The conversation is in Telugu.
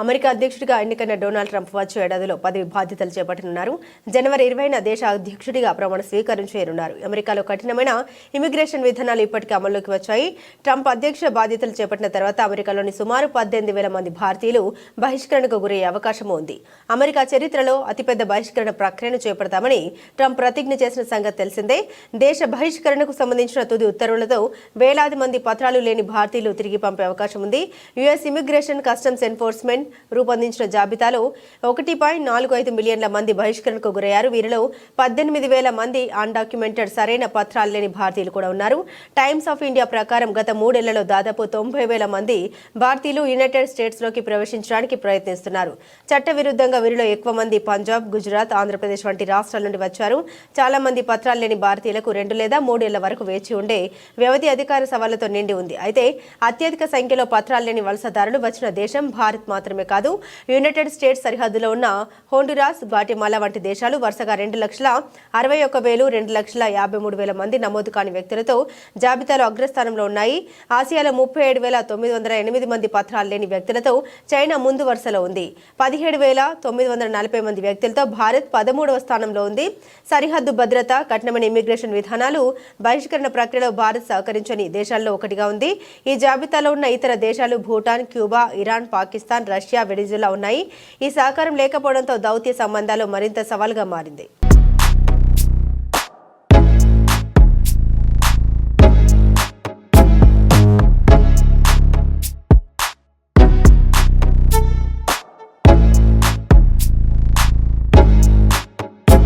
అమెరికా అధ్యక్షుడిగా ఎన్నికైన డొనాల్డ్ ట్రంప్ వచ్చే ఏడాదిలో పదవి బాధ్యతలు చేపట్టనున్నారు. జనవరి 20న దేశ అధ్యక్షుడిగా ప్రమాణ స్వీకరించనున్నారు. అమెరికాలో కఠినమైన ఇమిగ్రేషన్ విధానాలు ఇప్పటికే అమల్లోకి వచ్చాయి. ట్రంప్ అధ్యక్ష బాధ్యతలు చేపట్టిన తర్వాత అమెరికాలోని సుమారు 18,000 మంది భారతీయులు బహిష్కరణకు గురయ్యే అవకాశం ఉంది. అమెరికా చరిత్రలో అతిపెద్ద బహిష్కరణ ప్రక్రియను చేపడతామని ట్రంప్ ప్రతిజ్ఞ చేసిన సంగతి తెలిసిందే. దేశ బహిష్కరణకు సంబంధించిన తుది ఉత్తర్వులతో వేలాది మంది పత్రాలు లేని భారతీయులు తిరిగి పంపే అవకాశం ఉంది. యుఎస్ ఇమిగ్రేషన్ కస్టమ్స్ ఎన్ఫోర్స్మెంట్ రూపొందించిన జాబితాలో 1.45 మిలియన్ల మంది బహిష్కరణకు గురయ్యారు. వీరిలో 18,000 మంది అన్డాక్యుమెంటెడ్ సరైన పత్రాలు లేని భారతీయులు కూడా ఉన్నారు. టైమ్స్ ఆఫ్ ఇండియా ప్రకారం గత 3 ఏళ్లలో దాదాపు 90,000 మంది భారతీయులు యునైటెడ్ స్టేట్స్ లోకి ప్రవేశించడానికి ప్రయత్నిస్తున్నారు. చట్టవిరుద్ధంగా వీరిలో ఎక్కువ మంది పంజాబ్, గుజరాత్, ఆంధ్రప్రదేశ్ వంటి రాష్ట్రాల నుండి వచ్చారు. చాలా మంది పత్రాలు లేని భారతీయులకు 2 లేదా 3 ఏళ్ల వరకు వేచి ఉండే వ్యవధి అధికార సవాళ్లతో నిండి ఉంది. అయితే అత్యధిక సంఖ్యలో పత్రాలు లేని వలసదారులు వచ్చిన దేశం భారత్ మాత్రమే కాదు. యునైటెడ్ స్టేట్స్ సరిహద్దులో ఉన్న హోండురాస్, గ్వాటెమాలా వంటి దేశాలు వరుసగా 2,61,000, 2,53,000 మంది నమోదు కాని వ్యక్తులతో జాబితాలో అగ్రస్థానంలో ఉన్నాయి. ఆసియాలో 37,908 మంది పత్రాలు లేని వ్యక్తులతో చైనా ముందు వరుసలో ఉంది. 17,940 మంది వ్యక్తులతో భారత్ 13వ స్థానంలో ఉంది. సరిహద్దు భద్రత, కఠినమైన ఇమిగ్రేషన్ విధానాలు బహిష్కరణ ప్రక్రియలో భారత్ సహకరించని దేశాల్లో ఒకటిగా ఉంది. ఈ జాబితాలో ఉన్న ఇతర దేశాలు Bhutan, Cuba, Iran, Pakistan, Russia, Venezuela ఉన్నాయి. ఈ సహకారం లేకపోవడంతో దౌత్య సంబంధాలు మరింత సవాలుగా మారింది.